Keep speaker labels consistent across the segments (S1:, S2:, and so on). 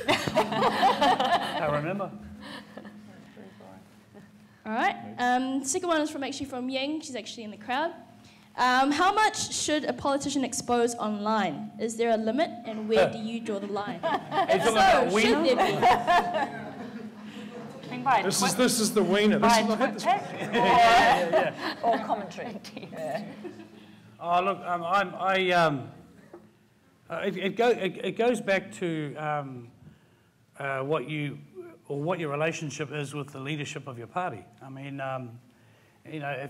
S1: I remember.
S2: All right. Second one is from Yang. She's actually in the crowd. How much should a politician expose online? Is there a limit, and where do you draw the line? So, should there be?
S3: This is the wiener.
S4: Or commentary.
S1: Oh, look, it goes back to what your relationship is with the leadership of your party. I mean, you know,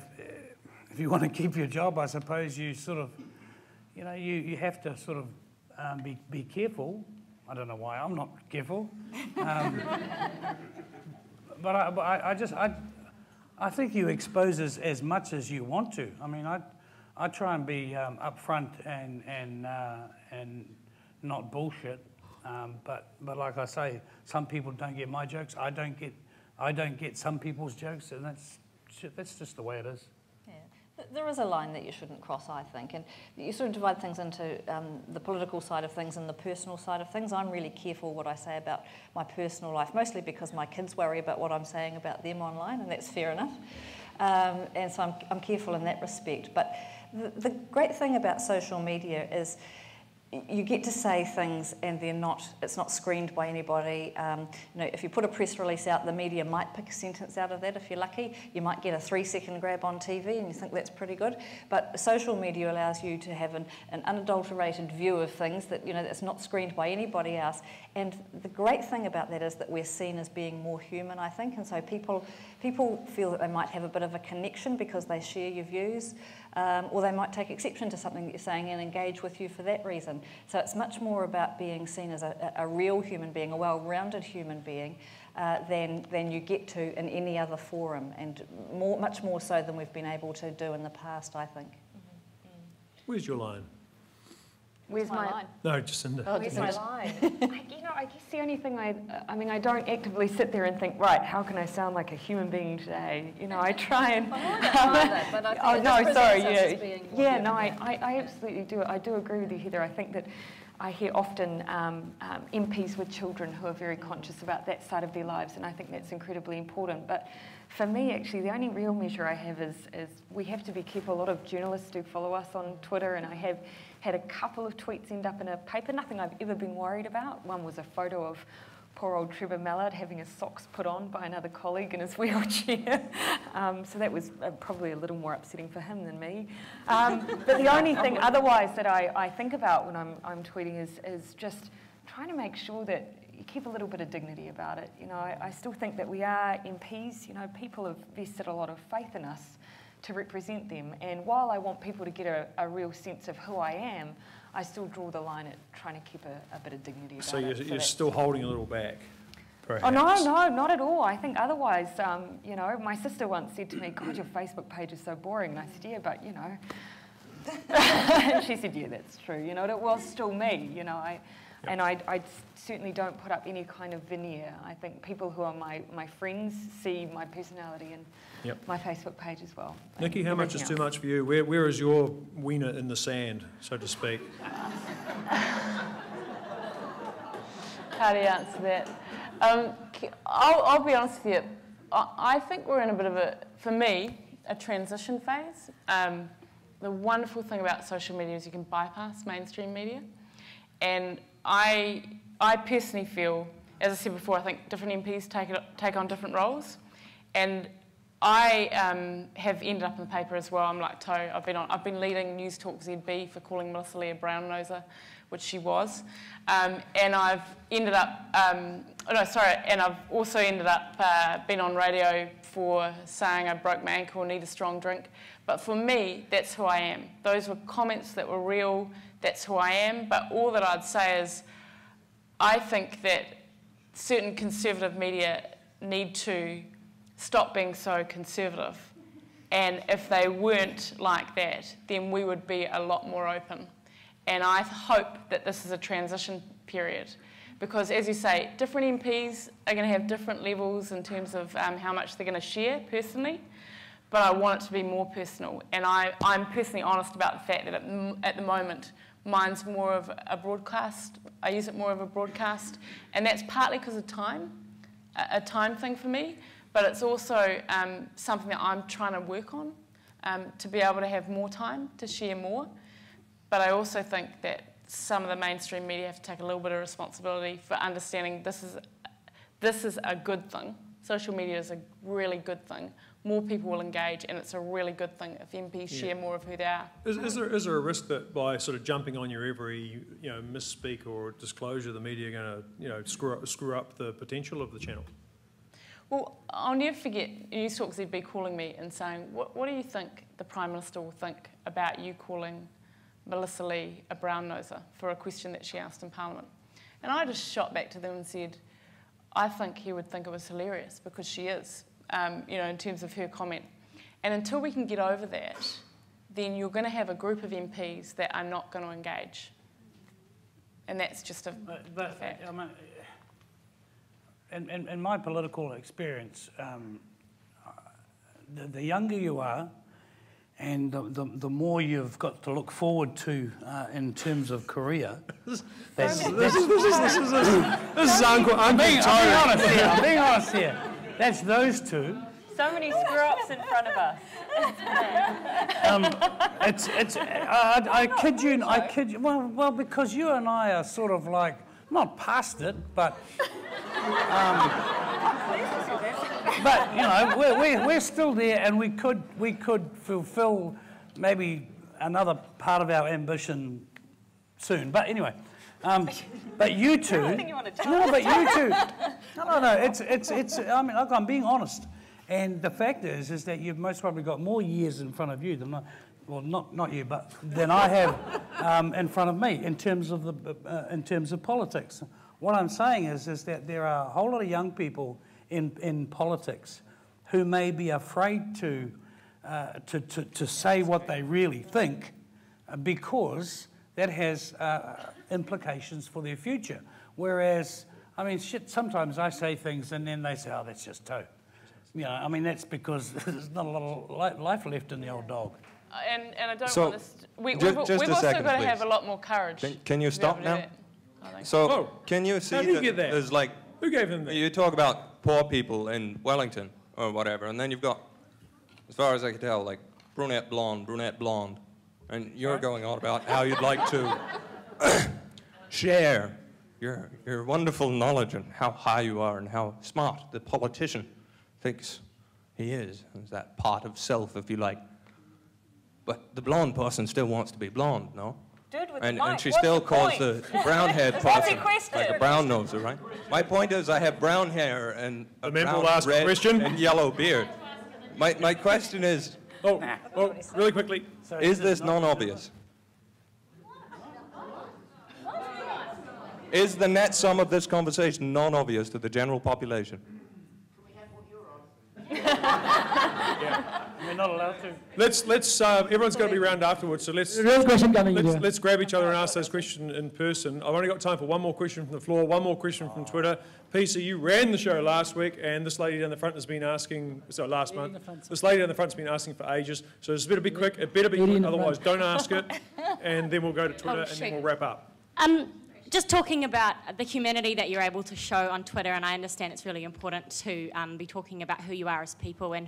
S1: if you want to keep your job, I suppose you sort of, you know, you have to sort of be careful. I don't know why I'm not careful. But I think you expose as much as you want to. I mean, I try and be upfront and not bullshit. But like I say, some people don't get my jokes. I don't get some people's jokes, and that's just the way it is.
S4: There is a line that you shouldn't cross, I think, and you sort of divide things into the political side of things and the personal side of things. I'm really careful what I say about my personal life, mostly because my kids worry about what I'm saying about them online, and that's fair enough. And so I'm careful in that respect. But the great thing about social media is you get to say things and it's not screened by anybody. You know, if you put a press release out, the media might pick a sentence out of that if you're lucky. You might get a 3-second grab on TV and you think that's pretty good. But social media allows you to have an unadulterated view of things that, you know, that's not screened by anybody else. And the great thing about that is that we're seen as being more human, I think. And so people feel that they might have a bit of a connection because they share your views. Or they might take exception to something that you're saying and engage with you for that reason. So it's much more about being seen as a real human being, a well-rounded human being, than you get to in any other forum, and much more so than we've been able to do in the past, I think.
S3: Where's your line?
S5: Where's my line?
S3: No, Jacinda.
S5: Oh, where's my line? I guess the only thing I mean, I don't actively sit there and think, right, how can I sound like a human being today? You know, I try and... I absolutely do. I do agree with you, Heather. I think that I hear often MPs with children who are very conscious about that side of their lives, and I think that's incredibly important. But for me, actually, the only real measure I have is we have to be careful. A lot of journalists do follow us on Twitter, and I have had a couple of tweets end up in a paper, nothing I've ever been worried about. One was a photo of poor old Trevor Mallard having his socks put on by another colleague in his wheelchair. So that was probably a little more upsetting for him than me. But the only thing otherwise that I think about when I'm tweeting is just trying to make sure that you keep a little bit of dignity about it. You know, I still think that we are MPs. You know, people have vested a lot of faith in us to represent them. And while I want people to get a real sense of who I am, I still draw the line at trying to keep a bit of dignity about it.
S3: So you're still holding a little back, perhaps?
S5: Oh, no, not at all. I think otherwise, you know, my sister once said to me, God, your Facebook page is so boring. And I said, yeah, but, you know. And she said, yeah, that's true. You know, it was still me, you know. And I certainly don't put up any kind of veneer. I think people who are my friends see my personality in my Facebook page as well.
S3: Nikki, how much is too much for you? Where is your wiener in the sand, so to speak?
S6: How do you answer that? I'll be honest with you. I think we're in a bit of for me, a transition phase. The wonderful thing about social media is you can bypass mainstream media. And I personally feel, as I said before, I think different MPs take on different roles, and I have ended up in the paper as well. I'm like Toe. I've been leading News Talk ZB for calling Melissa Lee a brown noser, which she was, and I've ended up. And I've also ended up being on radio for saying I broke my ankle, need a strong drink. But for me, that's who I am. Those were comments that were real. That's who I am. But all that I'd say is I think that certain conservative media need to stop being so conservative. And if they weren't like that, then we would be a lot more open. And I hope that this is a transition period. Because as you say, different MPs are going to have different levels in terms of how much they're going to share personally. But I want it to be more personal. And I'm personally honest about the fact that at the moment, Mine's more of a broadcast. I use it more of a broadcast, and that's partly because of time, a time thing for me, but it's also something that I'm trying to work on, to be able to have more time to share more. But I also think that some of the mainstream media have to take a little bit of responsibility for understanding this is a good thing. Social media is a really good thing. More people will engage, and it's a really good thing if MPs share more of who they are.
S3: Is there a risk that by sort of jumping on your every misspeak or disclosure, the media are going to screw up the potential of the channel?
S6: Well, I'll never forget News Talk ZB calling me and saying, what do you think the Prime Minister will think about you calling Melissa Lee a brown noser for a question that she asked in Parliament? And I just shot back to them and said, I think he would think it was hilarious, because she is. In terms of her comment. And until we can get over that, then you're going to have a group of MPs that are not going to engage. And that's just a fact.
S1: I mean, in my political experience, the younger you are, and the more you've got to look forward to in terms of career. This is uncle. I'm being honest here. That's those two.
S7: So many screw-ups in front of us.
S1: I kid you. Well, because you and I are sort of like not past it, but we're still there, and we could fulfil maybe another part of our ambition soon. But anyway. But you two,
S7: I think you want to
S1: no, but you two, no. It's. I mean, look, I'm being honest, and the fact is that you've most probably got more years in front of you than, not you, but than I have in front of me in terms of politics. What I'm saying is that there are a whole lot of young people in politics who may be afraid to say what they really think, because that has implications for their future. Whereas, I mean, sometimes I say things and then they say, oh, that's just toe. I mean, that's because there's not a lot of life left in the old dog.
S6: And I don't
S8: so,
S6: want to... We've
S8: also
S6: got to have a lot more courage.
S8: Can you stop now? So, can you see that there's like...
S3: Who gave him that?
S8: You talk about poor people in Wellington or whatever, and then you've got, as far as I can tell, like brunette, blonde. And you're going on about how you'd like to share your wonderful knowledge and how high you are and how smart the politician thinks he is. There's that part of self, if you like. But the blonde person still wants to be blonde, no?
S7: Dude with
S8: And
S7: the mic,
S8: she
S7: what's
S8: still
S7: the
S8: calls
S7: point?
S8: the brown-haired
S7: What's the
S8: person
S7: question?
S8: like a brown noser, right? My point is I have brown hair and a brown, red, and yellow beard. My question is...
S3: really quickly.
S8: Is this non-obvious? Is the net sum of this conversation non-obvious to the general population?
S1: We're not allowed to.
S3: Let's everyone's got to be around afterwards, so let's grab each other and ask those questions in person. I've only got time for one more question from the floor, one more question from Twitter. PC, you ran the show last week, and this lady down the front has been asking, last month. This lady down the front's been asking for ages, so it's better be quick, otherwise don't ask it, and then we'll go to Twitter, and then we'll wrap up.
S9: Just talking about the humanity that you're able to show on Twitter, and I understand it's really important to be talking about who you are as people and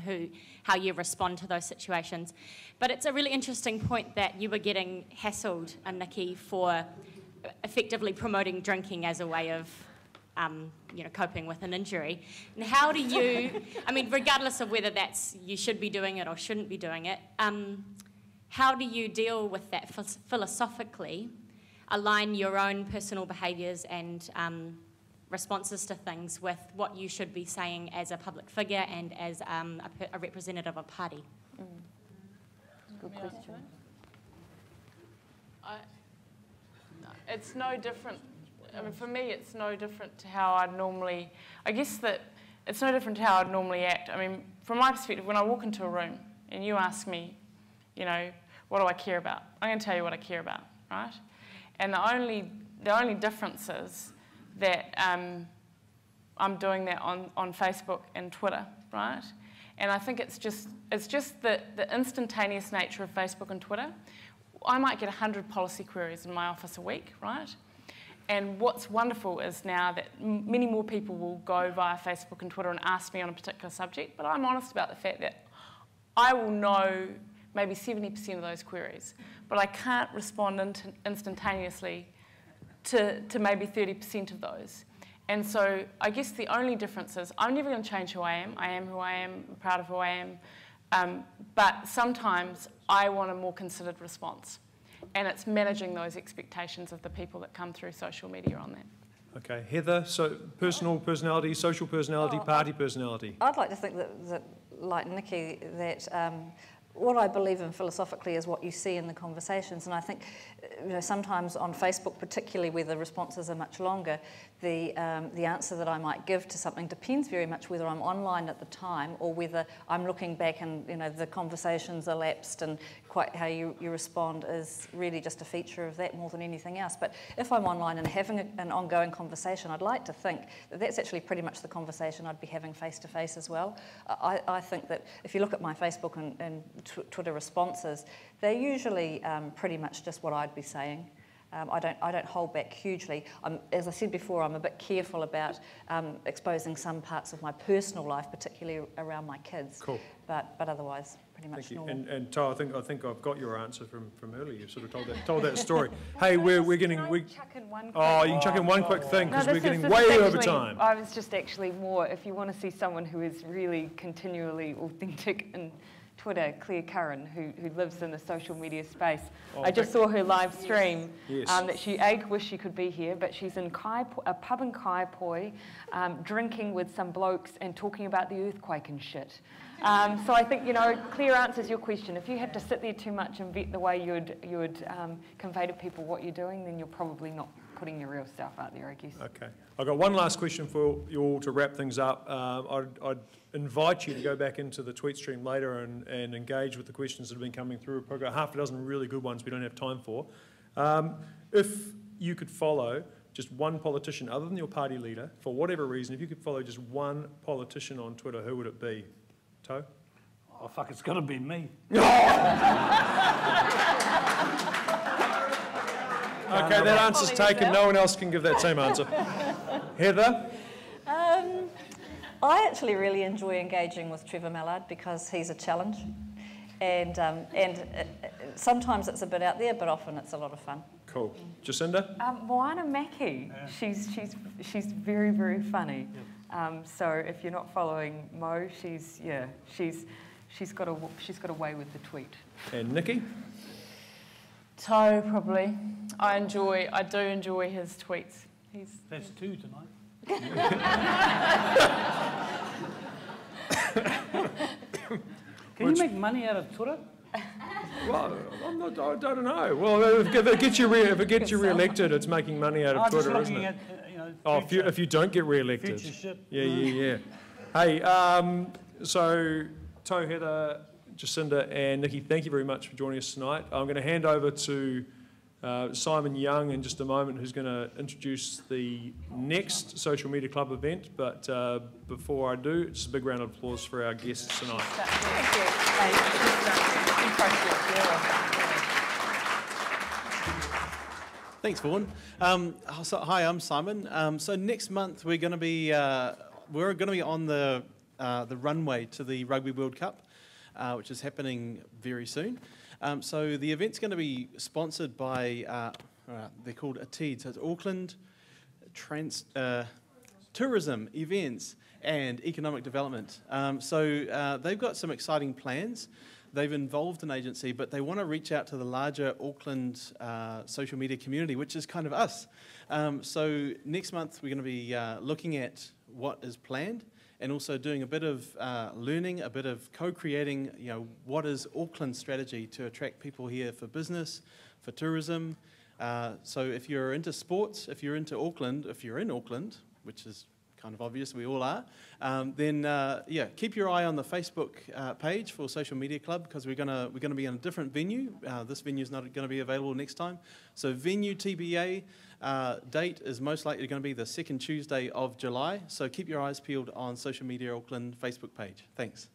S9: how you respond to those situations. But it's a really interesting point that you were getting hassled, Nikki, for effectively promoting drinking as a way of coping with an injury. And how do you, I mean, regardless of whether that's you should be doing it or shouldn't be doing it, how do you deal with that philosophically? Align your own personal behaviours and responses to things with what you should be saying as a public figure and as a representative of a party?
S6: Good question. It's no different. I mean, for me, it's no different to how I'd normally... I guess that it's no different to how I'd normally act. I mean, from my perspective, when I walk into a room and you ask me, what do I care about? I'm going to tell you what I care about, right? And the only difference is that I'm doing that on Facebook and Twitter, right? And I think it's just the instantaneous nature of Facebook and Twitter. I might get 100 policy queries in my office a week, right? And what's wonderful is now that many more people will go via Facebook and Twitter and ask me on a particular subject, but I'm honest about the fact that I will know maybe 70% of those queries, but I can't respond instantaneously to maybe 30% of those. And so I guess the only difference is I'm never going to change who I am. I am who I am, I'm proud of who I am, but sometimes I want a more considered response. And it's managing those expectations of the people that come through social media on that.
S3: Okay, Heather, so personal personality, social personality, party personality.
S4: I'd like to think that like Nikki, that what I believe in philosophically is what you see in the conversations. And I think, sometimes on Facebook, particularly where the responses are much longer, the answer that I might give to something depends very much whether I'm online at the time or whether I'm looking back and the conversation's elapsed, and quite how you respond is really just a feature of that more than anything else. But if I'm online and having an ongoing conversation, I'd like to think that that's actually pretty much the conversation I'd be having face to face as well. I think that if you look at my Facebook and Twitter responses, they're usually pretty much just what I'd be saying. I don't hold back hugely. As I said before, I'm a bit careful about exposing some parts of my personal life, particularly around my kids.
S3: Cool.
S4: But otherwise, pretty much normal.
S3: And Ty, I think I've got your answer from earlier. You sort of told that story. Hey, we're getting
S5: chuck in one quick
S3: you can chuck in one quick thing because we're getting
S5: this
S3: way
S5: is
S3: over
S5: actually,
S3: time.
S5: I was just actually more, if you want to see someone who is really continually authentic and Twitter, Claire Curran, who lives in the social media space. I just saw her live stream that she wished she could be here, but she's in a pub in Kaipoi, drinking with some blokes and talking about the earthquake and shit. So I think, Claire answers your question. If you have to sit there too much and vet the way you would convey to people what you're doing, then you're probably not putting your real self out there, I guess. Okay.
S3: I've got one last question for you all to wrap things up. I'd invite you to go back into the tweet stream later and engage with the questions that have been coming through. We've got half a dozen really good ones we don't have time for. If you could follow just one politician other than your party leader, for whatever reason, if you could follow just one politician on Twitter, who would it be? Toe?
S1: Oh, fuck, it's got to be me.
S3: Okay, that answer's taken. No one else can give that same answer. Heather?
S4: I actually really enjoy engaging with Trevor Mallard because he's a challenge. And sometimes it's a bit out there, but often it's a lot of fun.
S3: Cool. Jacinda?
S5: Moana Mackie. She's very, very funny. So if you're not following Mo, she's got a way with the tweet.
S3: And Nikki?
S6: Toe, probably. I do enjoy his tweets.
S1: That's two tonight. Can you make money out of Twitter?
S3: Well, I don't know. Well, if it gets you re-elected, it's making money out of Twitter, isn't it? If you don't get re-elected.
S1: Future shit.
S3: Yeah. Hey, so Toe, Heather, Jacinda and Nikki, thank you very much for joining us tonight. I'm going to hand over to Simon Young in just a moment, who's going to introduce the next Social Media Club event. But before I do, just a big round of applause for our guests tonight.
S10: Thanks, Vaughan. Hi, I'm Simon. So next month we're going to be on the runway to the Rugby World Cup, which is happening very soon. So the event's going to be sponsored by, they're called ATEED, so it's Auckland Tourism, Events and Economic Development. So they've got some exciting plans. They've involved an agency, but they want to reach out to the larger Auckland social media community, which is kind of us. So next month we're going to be looking at what is planned, and also doing a bit of learning, a bit of co-creating, what is Auckland's strategy to attract people here for business, for tourism. So if you're into sports, if you're into Auckland, if you're in Auckland, which is kind of obvious, we all are, then keep your eye on the Facebook page for Social Media Club, because we're gonna be in a different venue. This venue is not going to be available next time. So venue TBA date is most likely going to be the second Tuesday of July. So keep your eyes peeled on Social Media Auckland Facebook page. Thanks.